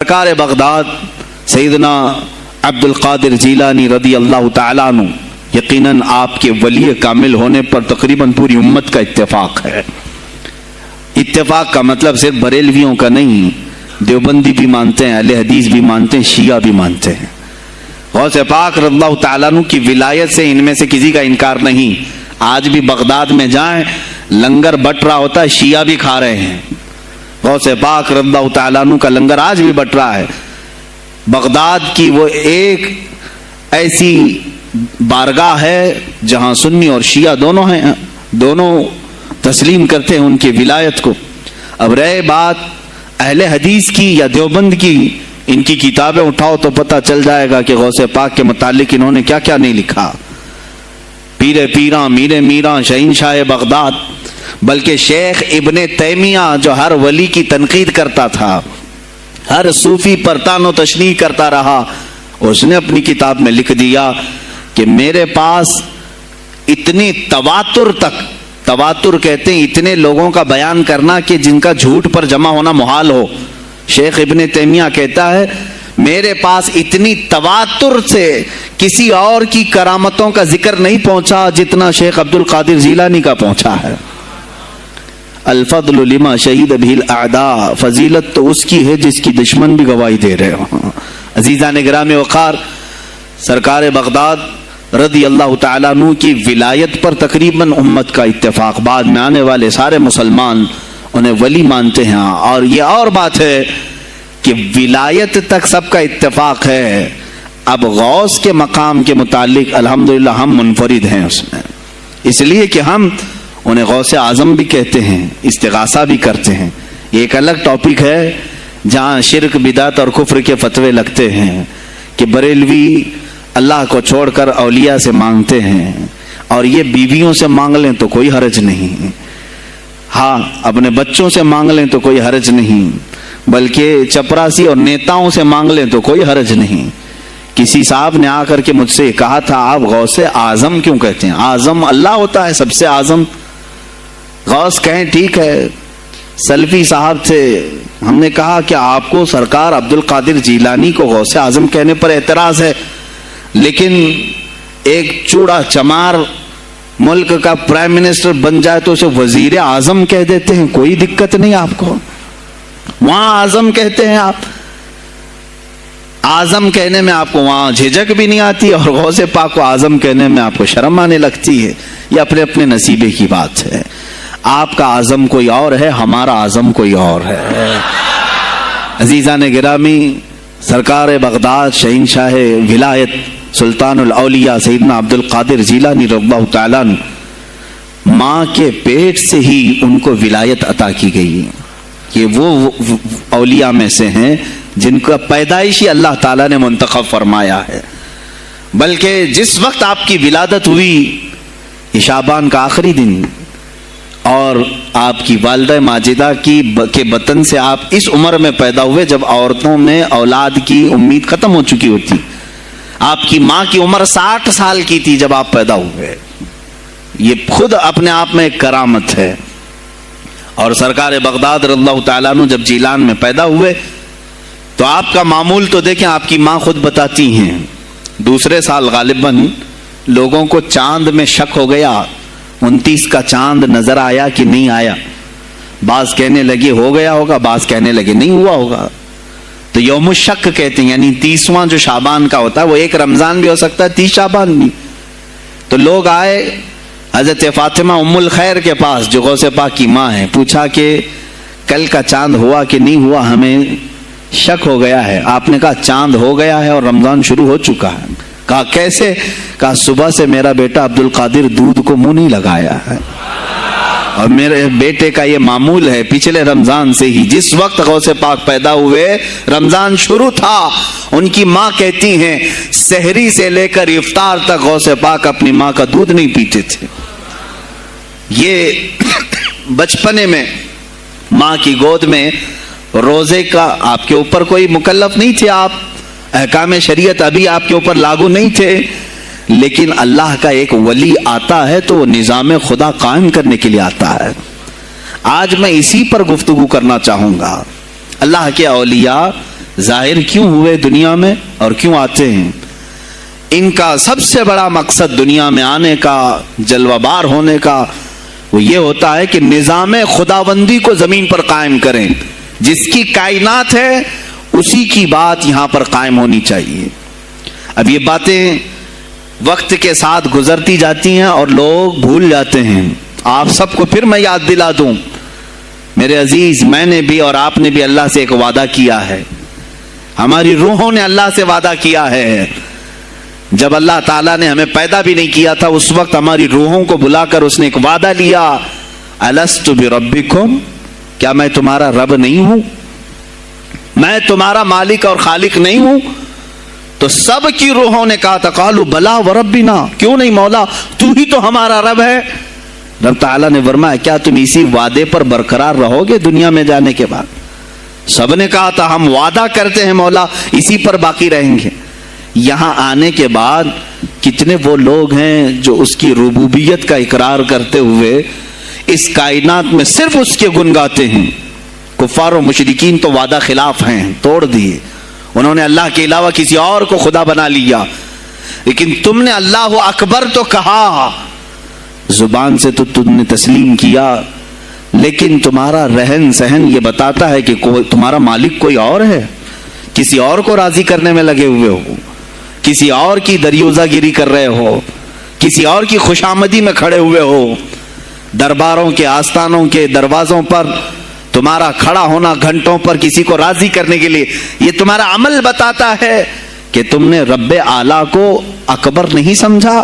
سرکار بغداد سیدنا عبد القادر جیلانی رضی اللہ تعالیٰ عنہ یقیناً آپ کے ولی کامل ہونے پر تقریباً پوری امت کا اتفاق ہے۔ اتفاق کا مطلب صرف بریلویوں کا نہیں، دیوبندی بھی مانتے ہیں، اہل حدیث بھی مانتے ہیں، شیعہ بھی مانتے ہیں۔ غوث پاک رضی اللہ تعالیٰ عنہ کی ولایت سے ان میں سے کسی کا انکار نہیں۔ آج بھی بغداد میں جائیں لنگر بٹ رہا ہوتا ہے، شیعہ بھی کھا رہے ہیں۔ غوث پاک رضی اللہ تعالیٰ عنہ کا لنگر آج بھی بٹ رہا ہے۔ بغداد کی وہ ایک ایسی بارگاہ ہے جہاں سنی اور شیعہ دونوں ہیں، دونوں تسلیم کرتے ہیں ان کی ولایت کو۔ اب رہے بات اہل حدیث کی یا دیوبند کی، ان کی کتابیں اٹھاؤ تو پتہ چل جائے گا کہ غوث پاک کے متعلق انہوں نے کیا کیا نہیں لکھا۔ پیر پیراں، میر میراں، شہنشاہ بغداد، بلکہ شیخ ابن تیمیہ جو ہر ولی کی تنقید کرتا تھا، ہر صوفی پر تان و تشنیع کرتا رہا، اس نے اپنی کتاب میں لکھ دیا کہ میرے پاس اتنی تواتر تک، تواتر کہتے ہیں اتنے لوگوں کا بیان کرنا کہ جن کا جھوٹ پر جمع ہونا محال ہو۔ شیخ ابن تیمیہ کہتا ہے میرے پاس اتنی تواتر سے کسی اور کی کرامتوں کا ذکر نہیں پہنچا جتنا شیخ عبد القادر جیلانی کا پہنچا ہے۔ الفضل لما شہید بہ الاعداء، فضیلت تو اس کی ہے جس کی دشمن بھی گواہی دے رہے ہوں۔ عزیزان گرامی وقار، سرکار بغداد رضی اللہ تعالیٰ عنہ کی ولایت پر تقریباً امت کا اتفاق، بعد میں آنے والے سارے مسلمان انہیں ولی مانتے ہیں۔ اور یہ اور بات ہے کہ ولایت تک سب کا اتفاق ہے، اب غوث کے مقام کے متعلق الحمدللہ ہم منفرد ہیں اس میں، اس لیے کہ ہم انہیں غوث اعظم بھی کہتے ہیں، استغاثہ بھی کرتے ہیں۔ یہ ایک الگ ٹاپک ہے جہاں شرک، بدعت اور کفر کے فتوے لگتے ہیں کہ بریلوی اللہ کو چھوڑ کر اولیاء سے مانگتے ہیں، اور یہ بیویوں سے مانگ لیں تو کوئی حرج نہیں، ہاں اپنے بچوں سے مانگ لیں تو کوئی حرج نہیں، بلکہ چپراسی اور نیتاؤں سے مانگ لیں تو کوئی حرج نہیں۔ کسی صاحب نے آ کر کے مجھ سے کہا تھا آپ غوث اعظم کیوں کہتے ہیں؟ اعظم اللہ ہوتا ہے، سب سے اعظم غوث کہیں ٹھیک ہے۔ سلفی صاحب تھے، ہم نے کہا کہ آپ کو سرکار عبد القادر جیلانی کو غوث اعظم کہنے پر اعتراض ہے، لیکن ایک چوڑا چمار ملک کا پرائم منسٹر بن جائے تو اسے وزیر اعظم کہہ دیتے ہیں، کوئی دقت نہیں آپ کو، وہاں اعظم کہتے ہیں آپ۔ اعظم کہنے میں آپ کو وہاں جھجک بھی نہیں آتی، اور غوث پاک کو اعظم کہنے میں آپ کو شرم آنے لگتی ہے۔ یہ اپنے اپنے نصیبے کی بات ہے، آپ کا اعظم کوئی اور ہے، ہمارا اعظم کوئی اور ہے۔ عزیزان گرامی، سرکار بغداد شہنشاہ ولایت سلطان الاولیاء سیدنا عبد القادر جیلانی رضی اللہ تعالیٰ عنہ، ماں کے پیٹ سے ہی ان کو ولایت عطا کی گئی۔ یہ وہ اولیاء میں سے ہیں جن کا پیدائشی اللہ تعالیٰ نے منتخب فرمایا ہے۔ بلکہ جس وقت آپ کی ولادت ہوئی، شعبان کا آخری دن، اور آپ کی والدہ ماجدہ کے بطن سے آپ اس عمر میں پیدا ہوئے جب عورتوں میں اولاد کی امید ختم ہو چکی ہوتی۔ آپ کی ماں کی عمر 60 سال کی تھی جب آپ پیدا ہوئے۔ یہ خود اپنے آپ میں ایک کرامت ہے۔ اور سرکار بغداد رضی اللہ تعالیٰ عنہ جب جیلان میں پیدا ہوئے تو آپ کا معمول تو دیکھیں، آپ کی ماں خود بتاتی ہیں، دوسرے سال غالباً لوگوں کو چاند میں شک ہو گیا، 29 کا چاند نظر آیا کہ نہیں آیا۔ بعض کہنے لگے ہو گیا ہوگا، بعض کہنے لگے نہیں ہوا ہوگا۔ تو یوم الشک کہتے ہیں، یعنی 30واں جو شعبان کا ہوتا ہے، وہ ایک رمضان بھی ہو سکتا ہے، 30 شعبان بھی۔ تو لوگ آئے حضرت فاطمہ ام الخیر کے پاس جو غوث پاک کی ماں ہے، پوچھا کہ کل کا چاند ہوا کہ نہیں ہوا، ہمیں شک ہو گیا ہے۔ آپ نے کہا چاند ہو گیا ہے اور رمضان شروع ہو چکا ہے۔ کہا کیسے؟ کہا صبح سے میرا بیٹا عبد القادر دودھ کو منہ نہیں لگایا ہے، اور میرے بیٹے کا یہ معمول ہے پچھلے رمضان سے ہی، جس وقت غوث پاک پیدا ہوئے رمضان شروع تھا۔ ان کی ماں کہتی ہیں سحری سے لے کر افطار تک غوث پاک اپنی ماں کا دودھ نہیں پیتے تھے۔ یہ بچپنے میں ماں کی گود میں روزے کا آپ کے اوپر کوئی مکلف نہیں تھے، آپ احکام شریعت ابھی آپ کے اوپر لاگو نہیں تھے، لیکن اللہ کا ایک ولی آتا ہے تو وہ نظام خدا قائم کرنے کے لیے آتا ہے۔ آج میں اسی پر گفتگو کرنا چاہوں گا۔ اللہ کے اولیاء ظاہر کیوں ہوئے دنیا میں اور کیوں آتے ہیں؟ ان کا سب سے بڑا مقصد دنیا میں آنے کا، جلوہ بار ہونے کا، وہ یہ ہوتا ہے کہ نظام خداوندی کو زمین پر قائم کریں. جس کی کائنات ہے اسی کی بات یہاں پر قائم ہونی چاہیے. اب یہ باتیں وقت کے ساتھ گزرتی جاتی ہیں اور لوگ بھول جاتے ہیں. آپ سب کو پھر میں یاد دلا دوں، میرے عزیز، میں نے بھی اور آپ نے بھی اللہ سے ایک وعدہ کیا ہے. ہماری روحوں نے اللہ سے وعدہ کیا ہے. جب اللہ تعالیٰ نے ہمیں پیدا بھی نہیں کیا تھا اس وقت ہماری روحوں کو بلا کر اس نے ایک وعدہ لیا، الست بربکم، کیا میں تمہارا رب نہیں ہوں؟ میں تمہارا مالک اور خالق نہیں ہوں؟ تو سب کی روحوں نے کہا تھا قالوا بلا وربنا، کیوں نہیں مولا، تو ہی تو ہمارا رب ہے. رب تعالیٰ نے فرمایا کیا تم اسی وعدے پر برقرار رہو گے دنیا میں جانے کے بعد؟ سب نے کہا تھا ہم وعدہ کرتے ہیں مولا اسی پر باقی رہیں گے. یہاں آنے کے بعد کتنے وہ لوگ ہیں جو اس کی ربوبیت کا اقرار کرتے ہوئے اس کائنات میں صرف اس کے گن گاتے ہیں. کفار و مشرکین تو وعدہ خلاف ہیں، توڑ دیے، انہوں نے اللہ کے علاوہ کسی اور کو خدا بنا لیا. لیکن تم نے اللہ اکبر تو کہا، زبان سے تو تم نے تسلیم کیا، لیکن تمہارا رہن سہن یہ بتاتا ہے کہ تمہارا مالک کوئی اور ہے. کسی اور کو راضی کرنے میں لگے ہوئے ہو، کسی اور کی دریوزہ گیری کر رہے ہو، کسی اور کی خوشامدی میں کھڑے ہوئے ہو. درباروں کے آستانوں کے دروازوں پر تمہارا کھڑا ہونا گھنٹوں پر کسی کو راضی کرنے کے لیے، یہ تمہارا عمل بتاتا ہے کہ تم نے رب اعلیٰ کو اکبر نہیں سمجھا.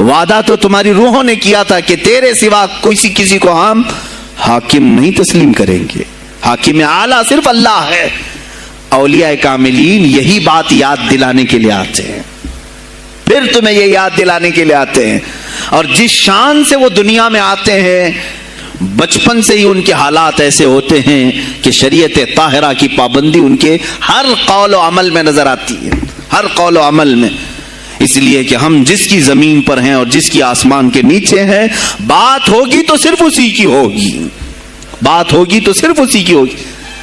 وعدہ تو تمہاری روحوں نے کیا تھا کہ تیرے سوا کسی کو ہم حاکم نہیں تسلیم کریں گے. حاکم اعلیٰ صرف اللہ ہے. اولیاء کاملین یہی بات یاد دلانے کے لیے آتے ہیں، پھر تمہیں یہ یاد دلانے کے لیے آتے ہیں. اور جس شان سے وہ دنیا میں آتے ہیں بچپن سے ہی ان کے حالات ایسے ہوتے ہیں کہ شریعت طاہرہ کی پابندی ان کے ہر قول و عمل میں نظر آتی ہے، ہر قول و عمل میں. اس لیے کہ ہم جس کی زمین پر ہیں اور جس کی آسمان کے نیچے ہیں، بات ہوگی تو صرف اسی کی ہوگی، بات ہوگی تو صرف اسی کی ہوگی.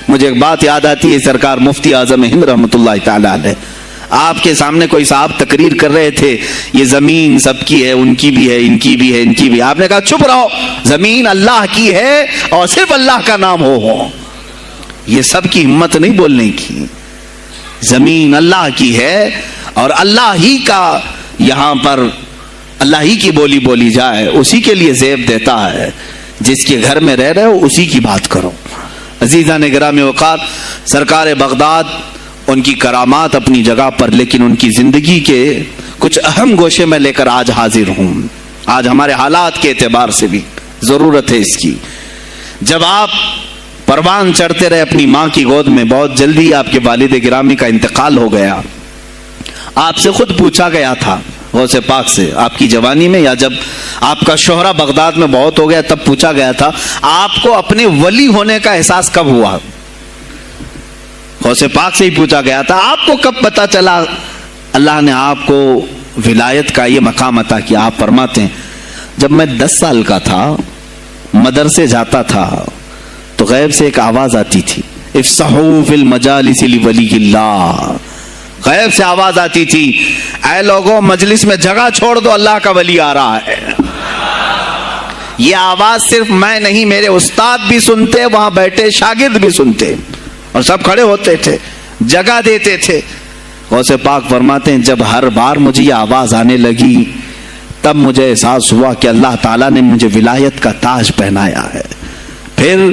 مجھے ایک بات یاد آتی ہے، سرکار مفتی اعظم ہند رحمۃ اللہ تعالی علیہ، آپ کے سامنے کوئی صاحب تقریر کر رہے تھے، یہ زمین سب کی ہے، ان کی بھی ہے، ان کی بھی ہے، ان کی بھی. آپ نے کہا چپ رہو، زمین اللہ کی ہے اور صرف اللہ کا نام ہو. یہ سب کی ہمت نہیں بولنے کی. زمین اللہ کی ہے اور اللہ ہی کا، یہاں پر اللہ ہی کی بولی بولی جائے، اسی کے لیے زیب دیتا ہے. جس کے گھر میں رہ رہے ہو اسی کی بات کرو. عزیزان گرامی وقار، سرکار بغداد، ان کی کرامات اپنی جگہ پر، لیکن ان کی زندگی کے کچھ اہم گوشے میں لے کر آج حاضر ہوں. آج ہمارے حالات کے اعتبار سے بھی ضرورت ہے اس کی. جب آپ پروان چڑھتے رہے اپنی ماں کی گود میں، بہت جلدی آپ کے والد گرامی کا انتقال ہو گیا. آپ سے خود پوچھا گیا تھا غوث پاک سے، آپ کی جوانی میں یا جب آپ کا شہرہ بغداد میں بہت ہو گیا تب پوچھا گیا تھا آپ کو اپنے ولی ہونے کا احساس کب ہوا؟ غوث پاک سے ہی پوچھا گیا تھا آپ کو کب پتا چلا اللہ نے آپ کو ولایت کا یہ مقام عطا کیا؟ آپ فرماتے ہیں جب میں 10 سال کا تھا، مدرسے جاتا تھا تو غیب سے ایک آواز آتی تھی، افصحوا فی المجالس لولی اللہ. غیب سے آواز آتی تھی، اے لوگوں مجلس میں جگہ چھوڑ دو، اللہ کا ولی آ رہا ہے. یہ آواز صرف میں نہیں، میرے استاد بھی سنتے، وہاں بیٹھے شاگرد بھی سنتے، اور سب کھڑے ہوتے تھے، جگہ دیتے تھے. غوث پاک فرماتے ہیں جب ہر بار مجھے یہ آواز آنے لگی تب مجھے احساس ہوا کہ اللہ تعالیٰ نے مجھے ولایت کا تاج پہنایا ہے. پھر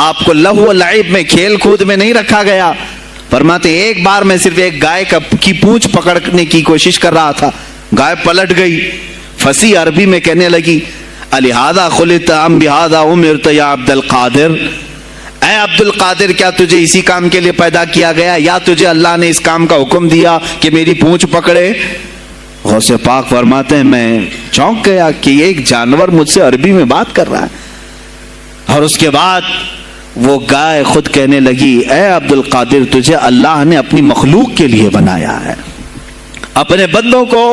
آپ کو لہو و لعب میں، کھیل کود میں نہیں رکھا گیا. فرماتے ہیں ایک بار میں صرف ایک گائے کی پونچھ پکڑنے کی کوشش کر رہا تھا، گائے پلٹ گئی، فصیح عربی میں کہنے لگی الہذا خلقت ام بہذا امرت یا عبد القادر، اے عبد القادر کیا تجھے اسی کام کے لیے پیدا کیا گیا یا تجھے اللہ نے اس کام کا حکم دیا کہ میری پونچھ پکڑے؟ غوث پاک فرماتے ہیں میں چونک گیا کہ ایک جانور مجھ سے عربی میں بات کر رہا ہے. اور اس کے بعد وہ گائے خود کہنے لگی اے عبد القادر تجھے اللہ نے اپنی مخلوق کے لیے بنایا ہے، اپنے بندوں کو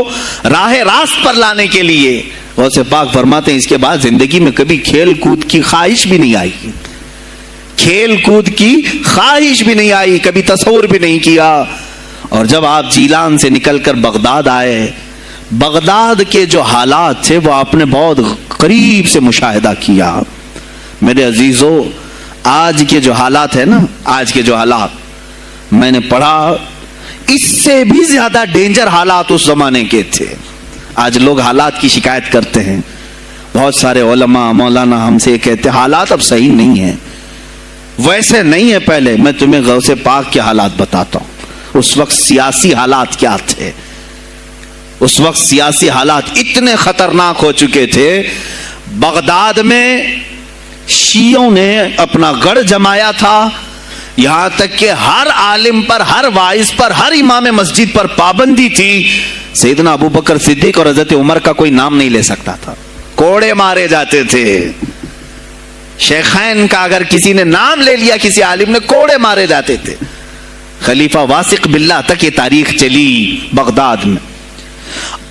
راہ راست پر لانے کے لیے. غوث پاک فرماتے ہیں اس کے بعد زندگی میں کبھی کھیل کود کی خواہش بھی نہیں آئی. کھیل کود کی خواہش بھی نہیں آئی, کبھی تصور بھی نہیں کیا. اور جب آپ جیلان سے نکل کر بغداد آئے, بغداد کے جو حالات تھے وہ آپ نے بہت قریب سے مشاہدہ کیا. میرے عزیزو, آج کے جو حالات ہیں نا, آج کے جو حالات میں نے پڑھا, اس سے بھی زیادہ ڈینجر حالات اس زمانے کے تھے. آج لوگ حالات کی شکایت کرتے ہیں, بہت سارے علماء مولانا ہم سے یہ کہتے ہیں حالات اب صحیح نہیں ہیں, ویسے نہیں ہے پہلے. میں تمہیں غوث پاک کے حالات بتاتا ہوں. اس وقت سیاسی حالات کیا تھے. اس وقت سیاسی حالات اتنے خطرناک ہو چکے تھے. بغداد میں شیعوں نے اپنا گڑھ جمایا تھا, یہاں تک کہ ہر عالم پر, ہر واعظ پر, ہر امام مسجد پر پابندی تھی. سیدنا ابو بکر صدیق اور حضرت عمر کا کوئی نام نہیں لے سکتا تھا, کوڑے مارے جاتے تھے. شیخین کا اگر کسی نے نام لے لیا کسی عالم نے, کوڑے مارے جاتے تھے. خلیفہ واثق باللہ تک یہ تاریخ چلی بغداد میں.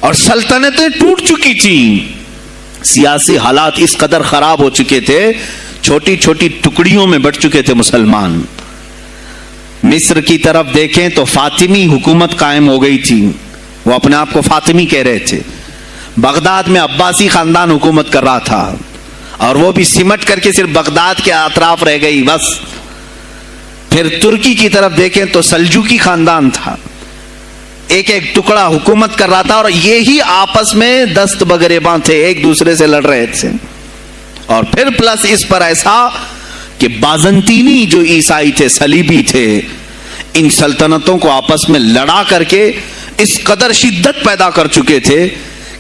اور سلطنتیں ٹوٹ چکی تھیں, سیاسی حالات اس قدر خراب ہو چکے تھے, چھوٹی چھوٹی ٹکڑیوں میں بٹ چکے تھے مسلمان. مصر کی طرف دیکھیں تو فاطمی حکومت قائم ہو گئی تھی, وہ اپنے آپ کو فاطمی کہہ رہے تھے. بغداد میں عباسی خاندان حکومت کر رہا تھا, اور وہ بھی سمٹ کر کے صرف بغداد کے اطراف رہ گئی بس. پھر ترکی کی طرف دیکھیں تو سلجوکی خاندان تھا, ایک ایک ٹکڑا حکومت کر رہا تھا, اور یہی آپس میں دست بگریباں تھے, ایک دوسرے سے لڑ رہے تھے. اور پھر پلس اس پر ایسا کہ بازنطینی جو عیسائی تھے, صلیبی تھے, ان سلطنتوں کو آپس میں لڑا کر کے اس قدر شدت پیدا کر چکے تھے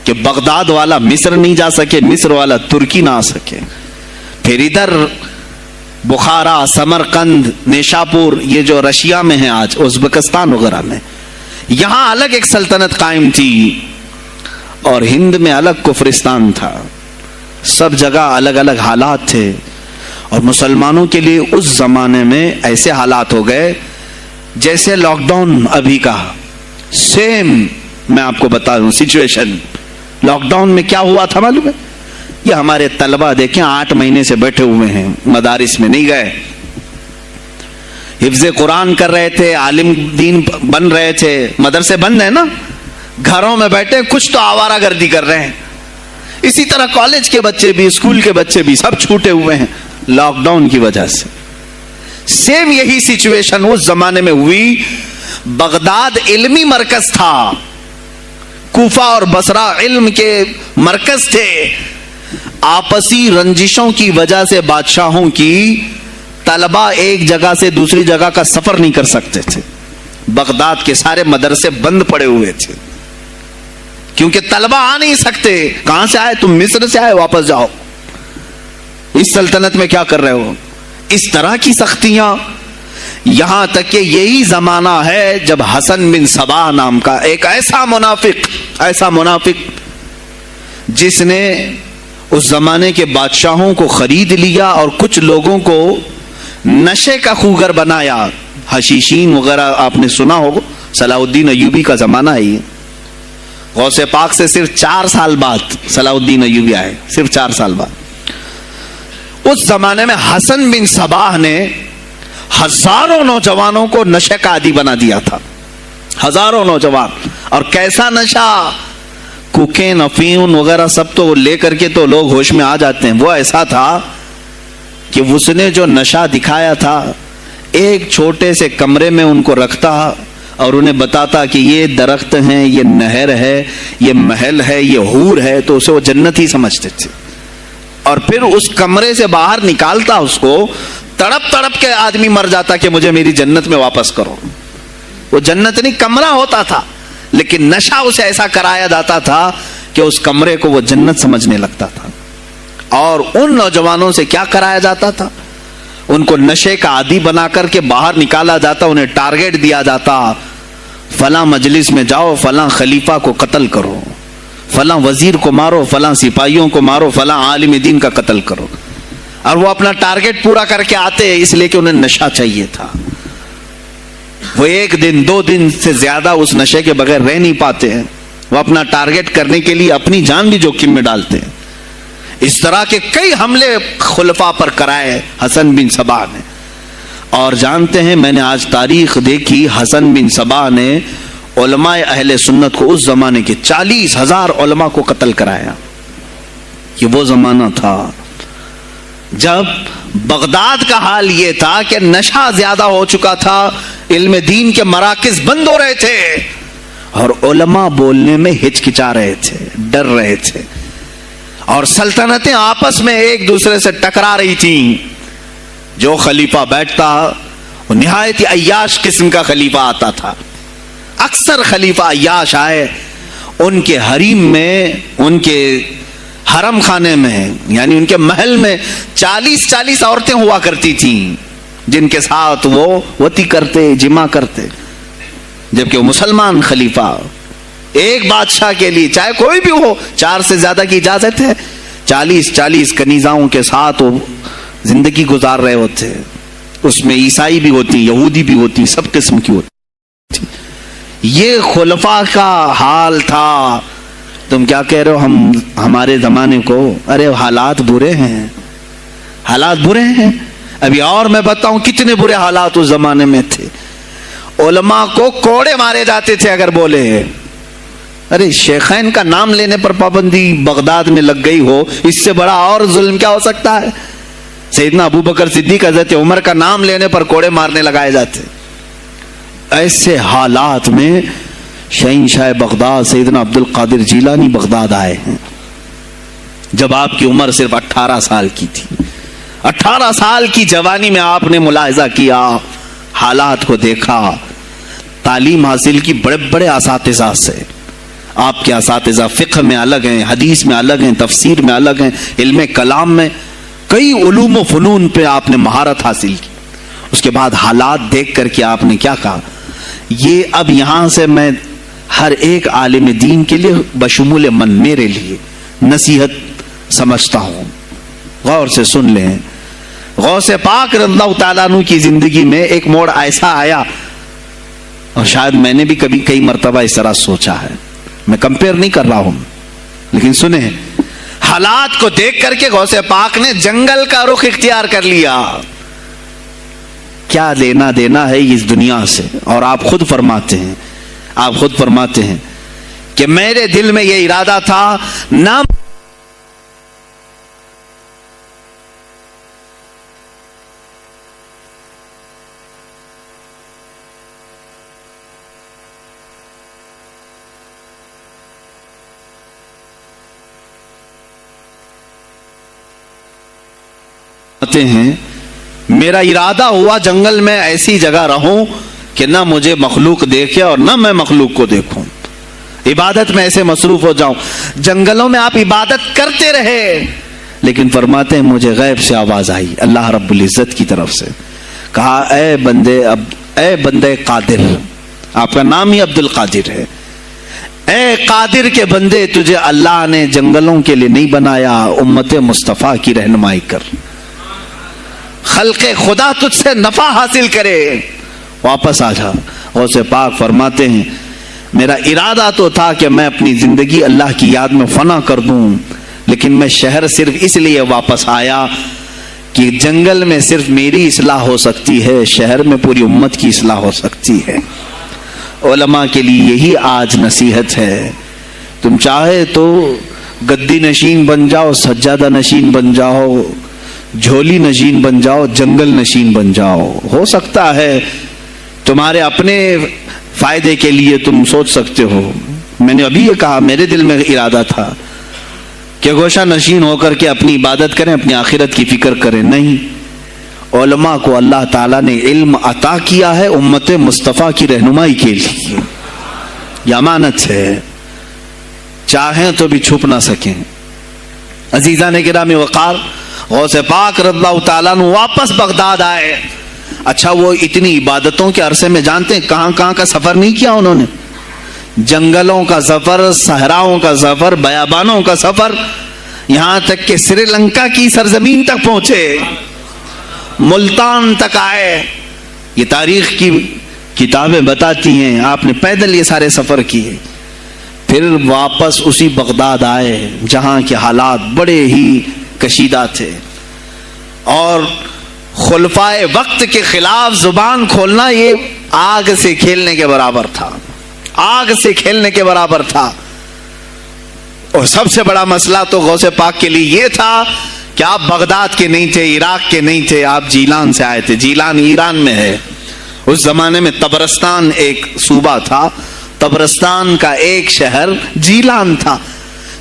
کہ بغداد والا مصر نہیں جا سکے, مصر والا ترکی نہ آ سکے. پھر ادھر بخارا, سمرقند, نیشاپور, یہ جو رشیا میں ہیں آج, ازبکستان وغیرہ میں, یہاں الگ ایک سلطنت قائم تھی, اور ہند میں الگ کفرستان تھا. سب جگہ الگ الگ حالات تھے. اور مسلمانوں کے لیے اس زمانے میں ایسے حالات ہو گئے جیسے لاک ڈاؤن ابھی کا سیم. میں آپ کو بتا دوں سچویشن, لاک ڈاؤن میں کیا ہوا تھا معلوم ہے؟ یہ ہمارے طلبہ دیکھیں 8 مہینے سے بیٹھے ہوئے ہیں, مدارس میں نہیں گئے, حفظ قرآن کر رہے تھے, عالم دین بن رہے تھے, مدرسے بند ہیں نا, گھروں میں بیٹھے کچھ تو آوارہ گردی کر رہے ہیں. اسی طرح کالج کے بچے بھی, اسکول کے بچے بھی, سب چھوٹے ہوئے ہیں لاک ڈاؤن کی وجہ سے. سیم یہی سچویشن اس زمانے میں ہوئی. بغداد علمی مرکز تھا, کوفہ اور بصرہ علم کے مرکز تھے. آپسی رنجشوں کی وجہ سے بادشاہوں کی طلبہ ایک جگہ سے دوسری جگہ کا سفر نہیں کر سکتے تھے. بغداد کے سارے مدرسے بند پڑے ہوئے تھے, کیونکہ طلبہ آ نہیں سکتے. کہاں سے آئے تم؟ مصر سے آئے, واپس جاؤ, اس سلطنت میں کیا کر رہے ہو؟ اس طرح کی سختیاں. یہاں تک کہ یہی زمانہ ہے جب حسن بن صباح نام کا ایک ایسا منافق جس نے اس زمانے کے بادشاہوں کو خرید لیا اور کچھ لوگوں کو نشے کا خوگر بنایا. حشیشین وغیرہ آپ نے سنا ہوگا, صلاح الدین ایوبی کا زمانہ ہے یہ. غوث پاک سے صرف 4 سال بعد صلاح الدین ایوبی آئے, صرف 4 سال بعد. اس زمانے میں حسن بن صباح نے ہزاروں نوجوانوں کو نشے کا عادی بنا دیا تھا, ہزاروں نوجوان. اور کیسا نشہ, کوکین, افیون وغیرہ سب تو لے کر کے تو لوگ ہوش میں آ جاتے ہیں. وہ ایسا تھا کہ اس نے جو نشہ دکھایا تھا, ایک چھوٹے سے کمرے میں ان کو رکھتا اور انہیں بتاتا کہ یہ درخت ہیں, یہ نہر ہے, یہ محل ہے, یہ حور ہے, تو اسے وہ جنت ہی سمجھتے تھے. اور پھر اس کمرے سے باہر نکالتا اس کو, تڑپ تڑپ کے آدمی مر جاتا کہ مجھے میری جنت میں واپس کرو. وہ جنت نہیں, کمرہ ہوتا تھا, لیکن نشہ اسے ایسا کرایا جاتا تھا کہ اس کمرے کو وہ جنت سمجھنے لگتا تھا. اور ان نوجوانوں سے کیا کرایا جاتا تھا؟ ان کو نشے کا عادی بنا کر کے باہر نکالا جاتا, انہیں ٹارگیٹ دیا جاتا, فلاں مجلس میں جاؤ, فلاں خلیفہ کو قتل کرو, فلاں وزیر کو مارو, فلاں سپاہیوں کو مارو, فلاں عالم دین کا قتل کرو. اور وہ اپنا ٹارگیٹ پورا کر کے آتے, اس لیے کہ انہیں نشہ چاہیے تھا. وہ 1 دن 2 دن سے زیادہ اس نشے کے بغیر رہ نہیں پاتے ہیں. وہ اپنا ٹارگیٹ کرنے کے لیے اپنی جان بھی جوخم میں ڈالتے ہیں. اس طرح کے کئی حملے خلفاء پر کرائے حسن بن صباح نے. اور جانتے ہیں، میں نے آج تاریخ دیکھی، حسن بن صبا نے علماء اہل سنت کو اس زمانے کے 40,000 علماء کو قتل کرایا. یہ وہ زمانہ تھا جب بغداد کا حال یہ تھا کہ نشہ زیادہ ہو چکا تھا، علم دین کے مراکز بند ہو رہے تھے اور علماء بولنے میں ہچکچا رہے تھے، ڈر رہے تھے، اور سلطنتیں آپس میں ایک دوسرے سے ٹکرا رہی تھیں. جو خلیفہ بیٹھتا وہ نہایت ہی عیاش قسم کا خلیفہ آتا تھا. اکثر خلیفہ عیاش آئے، ان کے حریم میں، ان کے حرم خانے میں، یعنی ان کے محل میں 40 عورتیں ہوا کرتی تھیں جن کے ساتھ وہ وطی کرتے، جمع کرتے. جبکہ وہ مسلمان خلیفہ ایک بادشاہ کے لیے چاہے کوئی بھی ہو 4 سے زیادہ کی اجازت ہے. 40 کنیزاؤں کے ساتھ وہ زندگی گزار رہے ہوتے. اس میں عیسائی بھی ہوتی، یہودی بھی ہوتی، سب قسم کی ہوتی. یہ خلفاء کا حال تھا. تم کیا کہہ رہے ہو ہمارے زمانے کو؟ ارے حالات برے ہیں، حالات برے ہیں. ابھی اور میں بتاؤں کتنے برے حالات اس زمانے میں تھے. علماء کو کوڑے مارے جاتے تھے اگر بولے. ارے شیخین کا نام لینے پر پابندی بغداد میں لگ گئی ہو، اس سے بڑا اور ظلم کیا ہو سکتا ہے؟ سیدنا ابو بکر صدیق، حضرت عمر کا نام لینے پر کوڑے مارنے لگائے جاتے. ایسے حالات میں شہنشاہ بغداد سیدنا عبد القادر جیلانی بغداد آئے ہیں جب آپ کی عمر صرف 18 سال کی تھی. 18 سال کی جوانی میں آپ نے ملاحظہ کیا، حالات کو دیکھا، تعلیم حاصل کی بڑے بڑے اساتذہ سے. آپ کے اساتذہ فقہ میں الگ ہیں، حدیث میں الگ ہیں، تفسیر میں الگ ہیں، علم کلام میں، کئی علوم و فنون پہ آپ نے مہارت حاصل کی. اس کے بعد حالات دیکھ کر کے آپ نے کیا کہا؟ یہ اب یہاں سے میں ہر ایک عالم دین کے لیے بشمول من میرے لیے نصیحت سمجھتا ہوں. غور سے سن لیں. غوث پاک رضی اللہ تعالیٰ عنہ کی زندگی میں ایک موڑ ایسا آیا، اور شاید میں نے بھی کبھی کئی مرتبہ اس طرح سوچا ہے. میں کمپیئر نہیں کر رہا ہوں، لیکن سنیں، حالات کو دیکھ کر کے غوث پاک نے جنگل کا رخ اختیار کر لیا. کیا لینا دینا ہے اس دنیا سے؟ اور آپ خود فرماتے ہیں کہ میرے دل میں یہ ارادہ تھا نہ ہیں. میرا ارادہ ہوا جنگل میں ایسی جگہ رہوں کہ نہ مجھے مخلوق دیکھے اور نہ میں مخلوق کو دیکھوں. عبادت میں ایسے مصروف ہو جاؤں. جنگلوں میں آپ عبادت کرتے رہے، لیکن فرماتے ہیں مجھے غیب سے آواز آئی اللہ رب العزت کی طرف سے. کہا اے بندے قادر، آپ کا نام ہی عبد القادر ہے، اے قادر کے بندے، تجھے اللہ نے جنگلوں کے لیے نہیں بنایا، امت مصطفیٰ کی رہنمائی کر، خلق خدا تجھ سے نفع حاصل کرے، واپس آ جا. غوث پاک فرماتے ہیں میرا ارادہ تو تھا کہ میں اپنی زندگی اللہ کی یاد میں فنا کر دوں، لیکن میں شہر صرف اس لیے واپس آیا کہ جنگل میں صرف میری اصلاح ہو سکتی ہے، شہر میں پوری امت کی اصلاح ہو سکتی ہے. علماء کے لیے یہی آج نصیحت ہے. تم چاہے تو گدی نشین بن جاؤ، سجادہ نشین بن جاؤ، جھولی نشین بن جاؤ، جنگل نشین بن جاؤ. ہو سکتا ہے تمہارے اپنے فائدے کے لیے تم سوچ سکتے ہو. میں نے ابھی یہ کہا میرے دل میں ارادہ تھا کہ گوشہ نشین ہو کر کے اپنی عبادت کریں، اپنی آخرت کی فکر کریں. نہیں، علماء کو اللہ تعالیٰ نے علم عطا کیا ہے امت مصطفیٰ کی رہنمائی کے لیے. یہ امانت ہے، چاہیں تو بھی چھپ نہ سکیں. عزیزان گرامی وقار، غوث پاک رضی اللہ تعالیٰ عنہ واپس بغداد آئے. اچھا وہ اتنی عبادتوں کے عرصے میں جانتے ہیں کہاں کہاں کا سفر نہیں کیا انہوں نے؟ جنگلوں کا سفر، صحراؤں کا سفر، بیابانوں کا سفر، یہاں تک کہ سری لنکا کی سرزمین تک پہنچے، ملتان تک آئے. یہ تاریخ کی کتابیں بتاتی ہیں آپ نے پیدل یہ سارے سفر کیے. پھر واپس اسی بغداد آئے جہاں کے حالات بڑے ہی کشیدہ تھے، اور خلفائے وقت کے خلاف زبان کھولنا یہ آگ سے کھیلنے کے برابر تھا، آگ سے کھیلنے کے برابر تھا۔ اور سب سے بڑا مسئلہ تو غوث پاک کے لیے یہ تھا کہ آپ بغداد کے نہیں تھے، عراق کے نہیں تھے، آپ جیلان سے آئے تھے۔ جیلان ایران میں ہے۔ اس زمانے میں طبرستان ایک صوبہ تھا، طبرستان کا ایک شہر جیلان تھا۔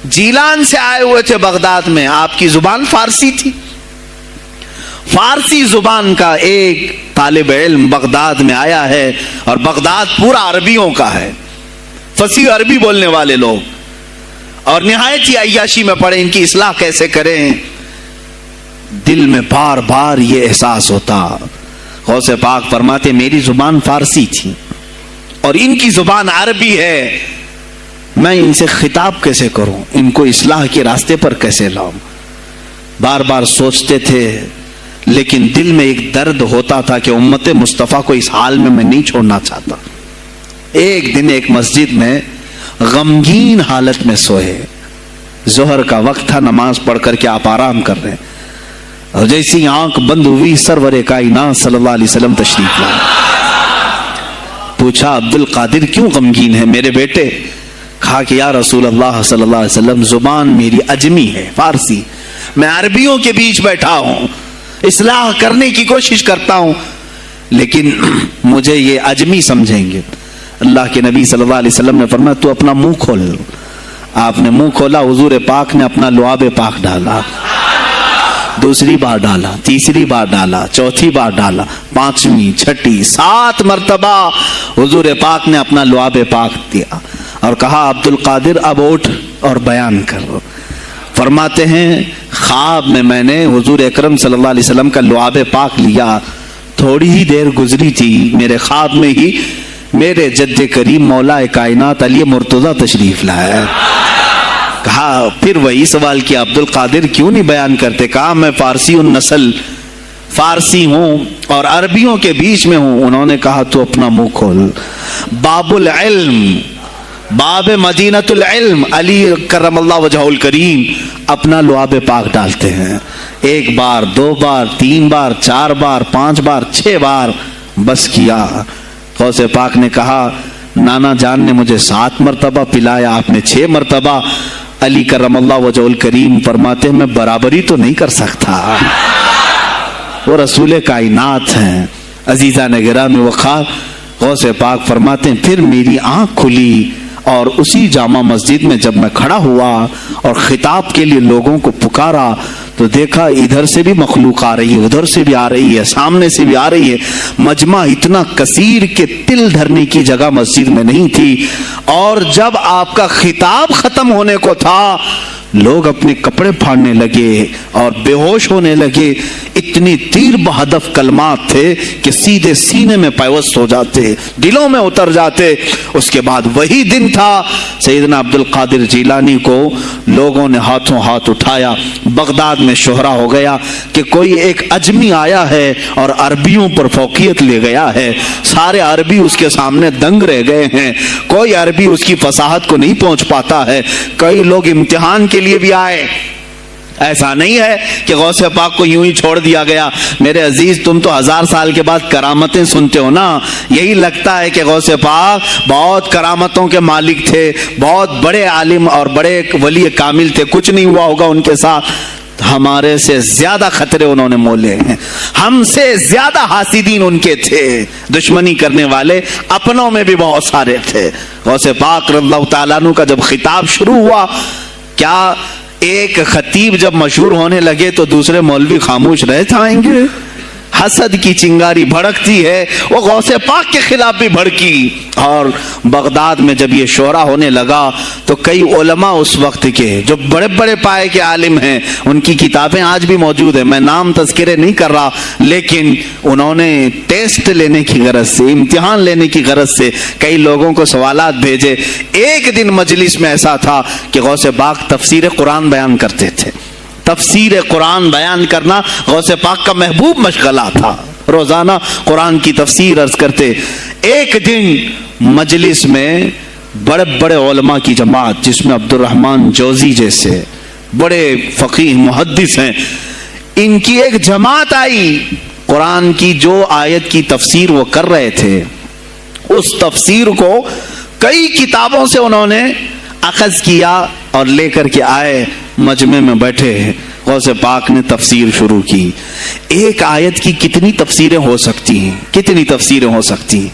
جیلان سے آئے ہوئے تھے بغداد میں۔ آپ کی زبان فارسی تھی، فارسی زبان کا ایک طالب علم بغداد میں آیا ہے، اور بغداد پورا عربیوں کا ہے، فصیح عربی بولنے والے لوگ، اور نہایت ہی عیاشی میں پڑے ان کی اصلاح کیسے کریں۔ دل میں بار بار یہ احساس ہوتا۔ غوث پاک فرماتے میری زبان فارسی تھی اور ان کی زبان عربی ہے، میں ان سے خطاب کیسے کروں، ان کو اصلاح کے راستے پر کیسے لاؤں۔ بار بار سوچتے تھے، لیکن دل میں ایک درد ہوتا تھا کہ امت مصطفیٰ کو اس حال میں نہیں چھوڑنا چاہتا۔ ایک دن ایک مسجد میں غمگین حالت میں سوئے، ظہر کا وقت تھا، نماز پڑھ کر کے آپ آرام کر رہے ہیں، اور جیسی آنکھ بند ہوئی سرور کائنات صلی اللہ علیہ وسلم تشریف لائے۔ پوچھا عبد القادر کیوں غمگین ہے میرے بیٹے؟ کہا کہ یا رسول اللہ صلی اللہ علیہ وسلم زبان میری اجمی ہے، فارسی، میں عربیوں کے بیچ بیٹھا ہوں، اصلاح کرنے کی کوشش کرتا ہوں، لیکن مجھے یہ اجمی سمجھیں گے۔ اللہ کے نبی صلی اللہ علیہ وسلم نے فرمایا تو اپنا منہ کھول۔ آپ نے منہ کھولا، حضور پاک نے اپنا لعاب پاک ڈالا، دوسری بار ڈالا، تیسری بار ڈالا، چوتھی بار ڈالا، پانچویں، چھٹی، 7 مرتبہ حضور پاک نے اپنا لعاب پاک دیا اور کہا عبد القادر اب اٹھ اور بیان کرو۔ فرماتے ہیں خواب میں نے حضور اکرم صلی اللہ علیہ وسلم کا لعاب پاک لیا، تھوڑی ہی دیر گزری تھی، میرے خواب میں ہی میرے جد کریم مولا کائنات علی مرتضیٰ تشریف لائے۔ کہا پھر وہی سوال کیا عبد القادر کیوں نہیں بیان کرتے؟ کہا میں فارسی النسل، فارسی ہوں اور عربیوں کے بیچ میں ہوں۔ انہوں نے کہا تو اپنا منہ کھول۔ باب العلم، باب مدینۃ العلم، علی کرم اللہ وجہہ الکریم اپنا لعاب پاک ڈالتے ہیں، 1 بار، 2 بار، 3 بار، 4 بار، 5 بار، 6 بار، بس کیا۔ غوث پاک نے کہا نانا جان نے مجھے 7 مرتبہ پلایا، آپ نے 6 مرتبہ۔ علی کرم اللہ وجہ الکریم فرماتے ہیں میں برابری تو نہیں کر سکتا، وہ رسول کائنات ہیں۔ عزیزان گرامی وقار، غوث پاک فرماتے ہیں پھر میری آنکھ کھلی، اور اسی جامع مسجد میں جب میں کھڑا ہوا اور خطاب کے لیے لوگوں کو پکارا تو دیکھا ادھر سے بھی مخلوق آ رہی ہے، ادھر سے بھی آ رہی ہے، سامنے سے بھی آ رہی ہے۔ مجمع اتنا کثیر کہ تل دھرنے کی جگہ مسجد میں نہیں تھی، اور جب آپ کا خطاب ختم ہونے کو تھا لوگ اپنے کپڑے پھاڑنے لگے اور بے ہوش ہونے لگے۔ اتنی تیر بہدف کلمات تھے کہ سیدھے سینے میں پیوست ہو جاتے، دلوں میں اتر جاتے۔ اس کے بعد وہی دن تھا سیدنا عبد القادر جیلانی کو لوگوں نے ہاتھوں ہاتھ اٹھایا۔ بغداد میں شہرا ہو گیا کہ کوئی ایک اجمی آیا ہے اور عربیوں پر فوقیت لے گیا ہے، سارے عربی اس کے سامنے دنگ رہ گئے ہیں، کوئی عربی اس کی فصاحت کو نہیں پہنچ پاتا ہے۔ کئی لوگ امتحان کے لیے بھی آئے، ایسا نہیں ہے کہ غوث پاک کو یوں ہی چھوڑ دیا گیا۔ میرے عزیز تم تو 1000 سال کے بعد کرامتیں سنتے ہو نا، یہی لگتا ہے کہ غوث پاک بہت کرامتوں کے مالک تھے، بہت بڑے عالم اور بڑے ولی کامل تھے، کچھ نہیں ہوا ہوگا ان کے ساتھ۔ ہمارے سے زیادہ خطرے انہوں نے مولے ہیں، ہم سے زیادہ حاسدین ان کے تھے، دشمنی کرنے والے اپنوں میں بھی بہت سارے تھے۔ غوث پاک رضی اللہ تعالیٰ عنہ کا جب خطاب شروع ہوا، کیا ایک خطیب جب مشہور ہونے لگے تو دوسرے مولوی خاموش رہ جائیں گے؟ حسد کی چنگاری بھڑکتی ہے، وہ غوث پاک کے خلاف بھی بھڑکی۔ اور بغداد میں جب یہ شورا ہونے لگا تو کئی علماء اس وقت کے جو بڑے بڑے پائے کے عالم ہیں، ان کی کتابیں آج بھی موجود ہیں، میں نام تذکرے نہیں کر رہا، لیکن انہوں نے ٹیسٹ لینے کی غرض سے، امتحان لینے کی غرض سے کئی لوگوں کو سوالات بھیجے۔ ایک دن مجلس میں ایسا تھا کہ غوث پاک تفسیر قرآن بیان کرتے تھے، تفسیر قرآن بیان کرنا غوث پاک کا محبوب مشغلہ تھا، روزانہ قرآن کی تفسیر عرض کرتے۔ ایک دن مجلس میں بڑے بڑے علماء کی جماعت، جس میں عبد الرحمن جوزی جیسے بڑے فقیہ محدث ہیں، ان کی ایک جماعت آئی قرآن کی جو آیت کی تفسیر وہ کر رہے تھے اس تفسیر کو کئی کتابوں سے انہوں نے اخذ کیا اور لے کر کے آئے، مجمع میں بیٹھے، غوث پاک نے تفسیر شروع کی۔ ایک آیت کی کتنی تفسیریں ہو سکتی ہیں، کتنی تفسیریں ہو سکتی ہیں،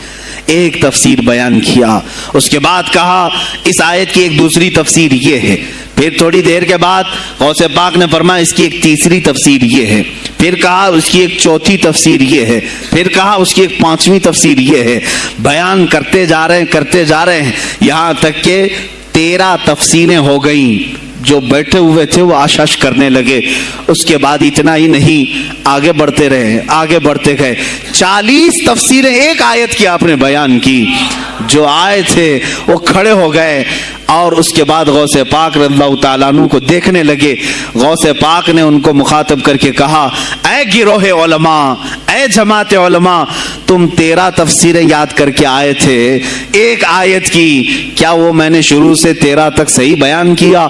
ایک تفسیر بیان کیا، اس کے بعد کہا اس آیت کی ایک دوسری تفسیر یہ ہے، پھر تھوڑی دیر کے بعد غوث پاک نے فرمایا اس کی ایک تیسری تفسیر یہ ہے، پھر کہا اس کی ایک چوتھی تفسیر یہ ہے، پھر کہا اس کی ایک پانچویں تفسیر یہ ہے۔ بیان کرتے جا رہے ہیں یہاں تک کہ 13 تفسیریں ہو گئیں۔ جو بیٹھے ہوئے تھے وہ آشش کرنے لگے۔ اس کے بعد اتنا ہی نہیں، آگے بڑھتے رہے، آگے بڑھتے گئے، 40 تفسیریں ایک آیت کی آپ نے بیان کی۔ جو آئے تھے وہ کھڑے ہو گئے اور اس کے بعد غوث پاک رضی اللہ تعالیٰ عنہ کو دیکھنے لگے۔ غوث پاک نے ان کو مخاطب کر کے کہا، اے گروہ علماء، اے جماعت علماء، تم 13 تفسیریں یاد کر کے آئے تھے ایک آیت کی، کیا وہ میں نے شروع سے 13 تک صحیح بیان کیا؟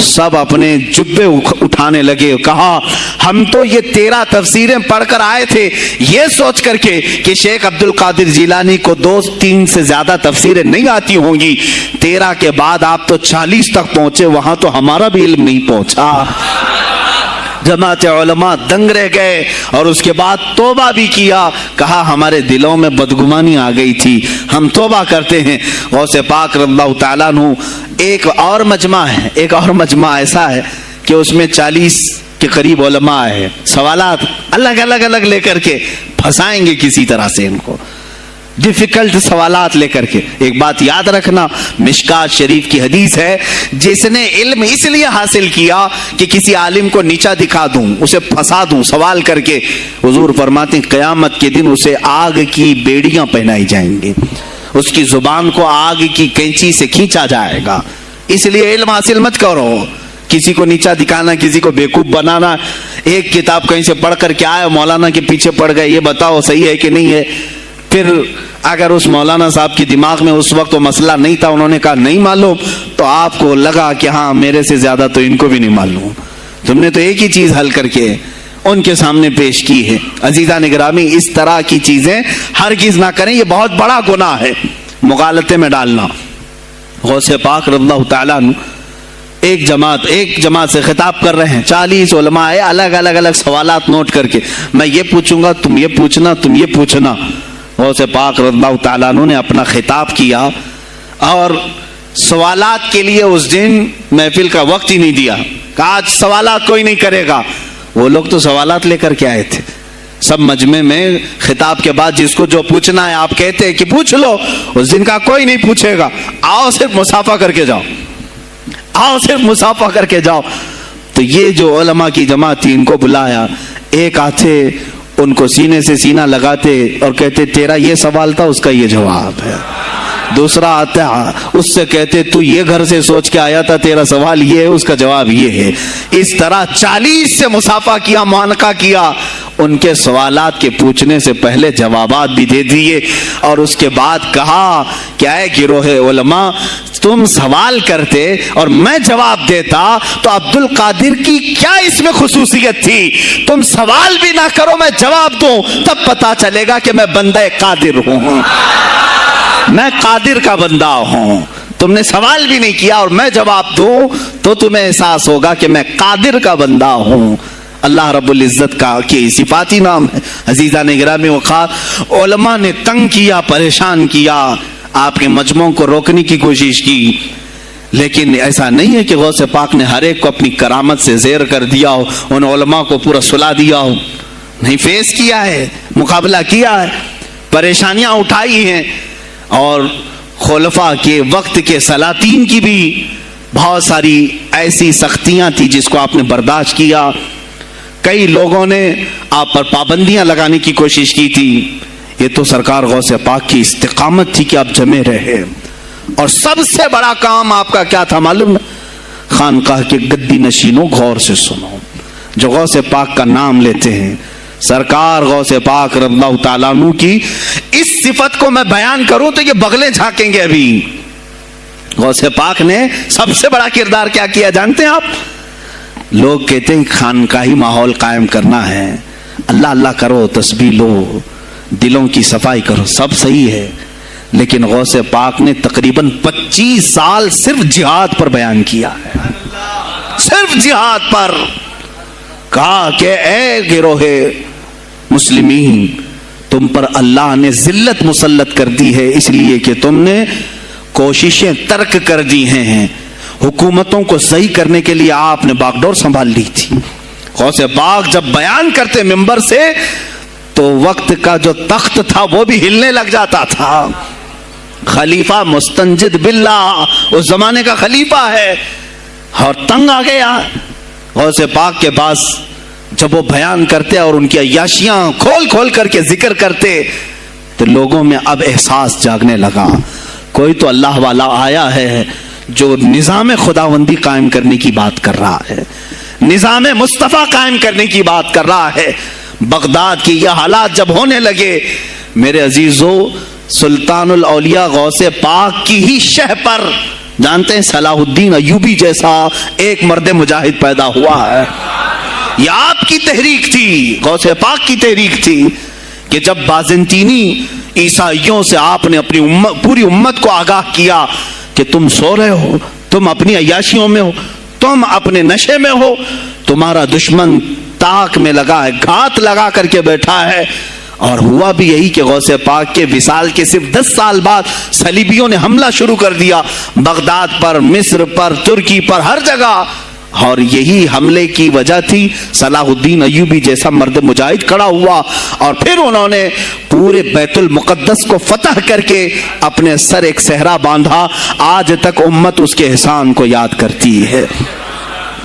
سب اپنے جبے اٹھانے لگے، کہا ہم تو یہ 13 تفسیریں پڑھ کر آئے تھے یہ سوچ کر کے کہ شیخ عبد القادر جیلانی کو 2-3 سے زیادہ تفسیریں نہیں آتی ہوں گی، 13 کے بعد آپ تو 40 تک پہنچے، وہاں تو ہمارا بھی علم نہیں پہنچا۔ جماعت علماء دنگ رہ گئے اور اس کے بعد توبہ بھی کیا، کہا ہمارے دلوں میں بدگمانی آ گئی تھی، ہم توبہ کرتے ہیں۔ غوث پاک رضی اللہ تعالیٰ عنہ ایک اور مجمع ایسا ہے کہ اس میں 40 کے قریب علماء ہے، سوالات الگ لے کر کے پھنسائیں گے کسی طرح سے ان کو، ڈیفیکلٹ سوالات لے کر کے۔ ایک بات یاد رکھنا، مشکات شریف کی حدیث ہے، جس نے علم اس لیے حاصل کیا کہ کسی عالم کو نیچا دکھا دوں، اسے پھنسا دوں سوال کر کے، حضور فرماتے ہیں قیامت کے دن اسے آگ کی بیڑیاں پہنائی جائیں گی، اس کی زبان کو آگ کی کینچی سے کھینچا جائے گا۔ اس لیے علم حاصل مت کرو، کسی کو نیچا دکھانا، کسی کو بیوقوف بنانا۔ ایک کتاب کہیں سے پڑھ کر کے آئے، مولانا کے پیچھے پڑ گئے، یہ بتاؤ صحیح ہے کہ نہیں ہے۔ پھر اگر اس مولانا صاحب کی دماغ میں اس وقت وہ مسئلہ نہیں تھا، انہوں نے کہا نہیں معلوم، تو آپ کو لگا کہ ہاں میرے سے زیادہ تو ان کو بھی نہیں معلوم، تم نے تو ایک ہی چیز حل کر کے ان کے سامنے پیش کی ہے۔ عزیزان گرامی، اس طرح کی چیزیں ہرگز نہ کریں، یہ بہت بڑا گناہ ہے مغالطے میں ڈالنا۔ غوث پاک رضی اللہ تعالیٰ عنہ ایک جماعت سے خطاب کر رہے ہیں، 40 علماء آئے، الگ سوالات نوٹ کر کے، میں یہ پوچھوں گا، تم یہ پوچھنا، تم یہ پوچھنا۔ غوث پاک رضی اللہ تعالیٰ عنہ نے اپنا خطاب کیا اور سوالات کے لیے اس دن محفل کا وقت ہی نہیں دیا، کہا آج سوالات کوئی نہیں کرے گا۔ وہ لوگ تو سوالات لے کر کے آئے تھے، سب مجمع میں خطاب کے بعد جس کو جو پوچھنا ہے آپ کہتے ہیں کہ پوچھ لو، اس دن کا کوئی نہیں پوچھے گا، آؤ صرف مصافحہ کر کے جاؤ، آؤ صرف مصافحہ کر کے جاؤ۔ تو یہ جو علماء کی جماعت تھی ان کو بلایا، ایک آتے ان کو سینے سے سینہ لگاتے اور کہتے تیرا یہ سوال تھا، اس کا یہ جواب ہے۔ دوسرا آتا اس سے کہتے تو یہ گھر سے سوچ کے آیا تھا، تیرا سوال یہ ہے، اس کا جواب یہ ہے۔ اس طرح 40 سے مصافحہ کیا، معانقہ کیا، ان کے سوالات کے پوچھنے سے پہلے جوابات بھی دے دیے، اور اس کے بعد کہا کیا ہے گروہ علماء، تم سوال کرتے اور میں جواب دیتا تو عبد القادر کی کیا اس میں خصوصیت تھی؟ تم سوال بھی نہ کرو، میں جواب دوں، تب پتا چلے گا کہ میں بندہ قادر ہوں، میں قادر کا بندہ ہوں۔ تم نے سوال بھی نہیں کیا اور میں جواب دوں تو تمہیں احساس ہوگا کہ میں قادر کا بندہ ہوں۔ اللہ رب العزت کا کی صفاتی نام ہے۔ عزیزان گرامی وقار، علماء نے تنگ کیا، پریشان کیا، آپ کے مجموعوں کو روکنے کی کوشش کی، لیکن ایسا نہیں ہے کہ غوث پاک نے ہر ایک کو اپنی کرامت سے زیر کر دیا ہو، ان علماء کو پورا سلا دیا ہو، نہیں، فیس کیا ہے، مقابلہ کیا ہے، پریشانیاں اٹھائی ہیں، اور خلفاء کے وقت کے سلاطین کی بھی بہت ساری ایسی سختیاں تھی جس کو آپ نے برداشت کیا۔ کئی لوگوں نے آپ پر پابندیاں لگانے کی کوشش کی تھی، یہ تو سرکار غوث پاک کی استقامت تھی کہ آپ جمے رہے۔ اور سب سے بڑا کام آپ کا کیا تھا معلوم ہے؟ خانقاہ کے گدی نشینوں غور سے سنو، جو غوث پاک کا نام لیتے ہیں، سرکار غوث پاک رضی اللہ تعالیٰ عنہ کی اس صفت کو میں بیان کروں تو یہ بغلیں جھانکیں گے۔ ابھی غوث پاک نے سب سے بڑا کردار کیا کیا جانتے ہیں آپ؟ لوگ کہتے ہیں خانقاہی ماحول قائم کرنا ہے، اللہ اللہ کرو, تسبیح لو, دلوں کی صفائی کرو, سب صحیح ہے, لیکن غوث پاک نے تقریباً 25 سال صرف جہاد پر بیان کیا ہے, صرف جہاد پر. کہا کہ اے گروہ مسلمین, تم پر اللہ نے ذلت مسلط کر دی ہے اس لیے کہ تم نے کوششیں ترک کر دی ہیں. حکومتوں کو صحیح کرنے کے لیے آپ نے باغ ڈور سنبھال لی تھی. غوث پاک جب بیان کرتے ممبر سے تو وقت کا جو تخت تھا وہ بھی ہلنے لگ جاتا تھا. خلیفہ مستنجد باللہ, اس زمانے کا خلیفہ ہے, اور تنگ آ گیا غوث پاک کے پاس. جب وہ بیان کرتے اور ان کی عیاشیاں کھول کھول کر کے ذکر کرتے تو لوگوں میں اب احساس جاگنے لگا, کوئی تو اللہ والا آیا ہے جو نظام خداوندی قائم کرنے کی بات کر رہا ہے, نظام مصطفیٰ قائم کرنے کی بات کر رہا ہے. بغداد کی یہ حالات جب ہونے لگے میرے عزیزو, سلطان الاولیاء غوث پاک کی ہی شہ پر, جانتے ہیں صلاح الدین ایوبی جیسا ایک مرد مجاہد پیدا ہوا ہے. یہ آپ کی تحریک تھی, غوث پاک کی تحریک تھی کہ جب بازنطینی عیسائیوں سے آپ نے اپنی پوری امت کو آگاہ کیا کہ تم سو رہے ہو, تم اپنی عیاشیوں میں ہو, تم اپنے نشے میں ہو, تمہارا دشمن تاک میں لگا ہے, گھات لگا کر کے بیٹھا ہے. اور ہوا بھی یہی کہ غوث پاک کے وصال کے صرف 10 سال بعد صلیبیوں نے حملہ شروع کر دیا بغداد پر, مصر پر, ترکی پر, ہر جگہ. اور یہی حملے کی وجہ تھی صلاح الدین ایوبی جیسا مرد مجاہد کھڑا ہوا, اور پھر انہوں نے پورے بیت المقدس کو فتح کر کے اپنے سر ایک صحرا باندھا. آج تک امت اس کے احسان کو یاد کرتی ہے.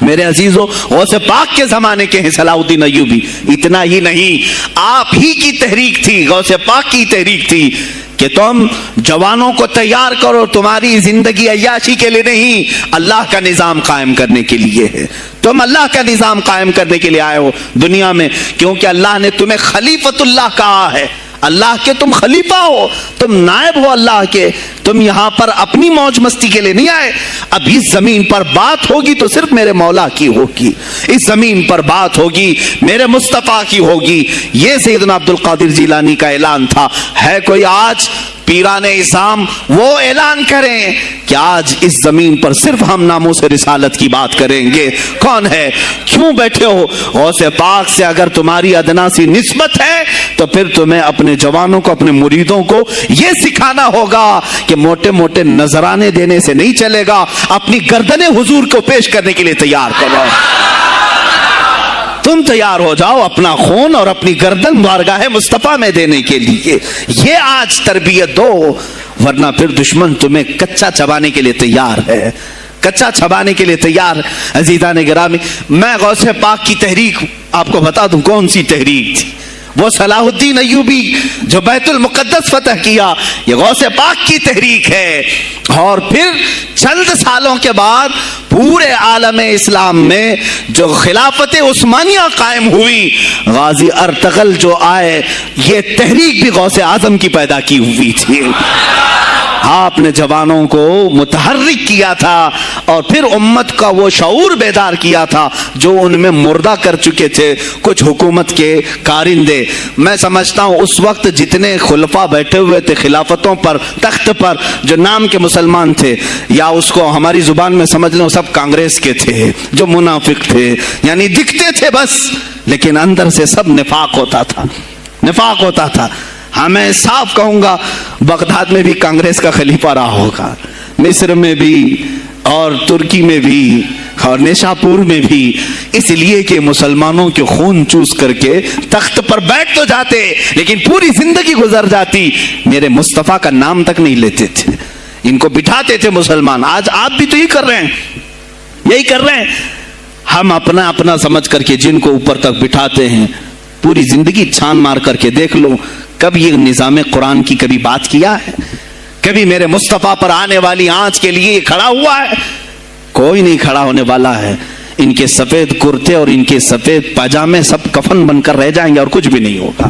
میرے عزیزو, غوث پاک کے زمانے کے ہیں صلاح الدین ایوبی. اتنا ہی نہیں, آپ ہی کی تحریک تھی, غوث پاک کی تحریک تھی کہ تم جوانوں کو تیار کرو, تمہاری زندگی عیاشی کے لیے نہیں, اللہ کا نظام قائم کرنے کے لیے ہے. تم اللہ کا نظام قائم کرنے کے لیے آئے ہو دنیا میں, کیونکہ اللہ نے تمہیں خلیفۃ اللہ کہا ہے. اللہ کے تم خلیفہ ہو, تم نائب ہو اللہ کے. تم یہاں پر اپنی موج مستی کے لیے نہیں آئے. اب اس زمین پر بات ہوگی تو صرف میرے مولا کی ہوگی, اس زمین پر بات ہوگی میرے مصطفیٰ کی ہوگی. یہ سیدنا عبد القادر جیلانی کا اعلان تھا. ہے کوئی آج پیران اسلام وہ اعلان کریں کہ آج اس زمین پر صرف ہم ناموس رسالت کی بات کریں گے؟ کون ہے؟ کیوں بیٹھے ہو؟ غوث پاک سے اگر تمہاری ادنا سی نسبت ہے تو پھر تمہیں اپنے جوانوں کو, اپنے مریدوں کو یہ سکھانا ہوگا کہ موٹے موٹے نذرانے دینے سے نہیں چلے گا, اپنی گردنیں حضور کو پیش کرنے کے لیے تیار کرو. تم تیار ہو جاؤ اپنا خون اور اپنی گردن بارگاہ مصطفیٰ میں دینے کے لیے. یہ آج تربیت دو, ورنہ پھر دشمن تمہیں کچا چبانے کے لیے تیار ہے, کچا چبانے کے لیے تیار. عزیزان گرامی, میں غوث پاک کی تحریک آپ کو بتا دوں کون سی تحریک تھی. وہ صلاح الدین ایوبی جو بیت المقدس فتح کیا, یہ غوث پاک کی تحریک ہے. اور پھر چند سالوں کے بعد پورے عالم اسلام میں جو خلافت عثمانیہ قائم ہوئی, غازی ارطغرل جو آئے, یہ تحریک بھی غوث اعظم کی پیدا کی ہوئی تھی. آپ نے جوانوں کو متحرک کیا تھا اور پھر امت کا وہ شعور بیدار کیا تھا جو ان میں مردہ کر چکے تھے کچھ حکومت کے کارندے. میں سمجھتا ہوں اس وقت جتنے خلفاء بیٹھے ہوئے تھے خلافتوں پر, تخت پر, جو نام کے مسلمان تھے, یا اس کو ہماری زبان میں سمجھ لیں سب کانگریس کے تھے, جو منافق تھے, یعنی دکھتے تھے بس, لیکن اندر سے سب نفاق ہوتا تھا, نفاق ہوتا تھا. ہاں میں صاف کہوں گا, بغداد میں بھی کانگریس کا خلیفہ رہا ہوگا, مصر میں بھی اور ترکی میں بھی اور نیشاپور میں بھی, اس لیے کہ مسلمانوں کے خون چوس کر کے تخت پر بیٹھ تو جاتے لیکن پوری زندگی گزر جاتی, میرے مصطفیٰ کا نام تک نہیں لیتے تھے. ان کو بٹھاتے تھے مسلمان. آج آپ بھی تو یہی کر رہے ہیں, یہی کر رہے ہیں. ہم اپنا اپنا سمجھ کر کے جن کو اوپر تک بٹھاتے ہیں, پوری زندگی چھان مار کر کے دیکھ لو کب یہ نظام قرآن کی کبھی بات کیا ہے؟ کبھی میرے مصطفیٰ پر آنے والی آنچ کے لیے کھڑا ہوا ہے؟ کوئی نہیں کھڑا ہونے والا ہے. ان کے سفید کرتے اور ان کے سفید پاجامے سب کفن بن کر رہ جائیں گے اور کچھ بھی نہیں ہوگا.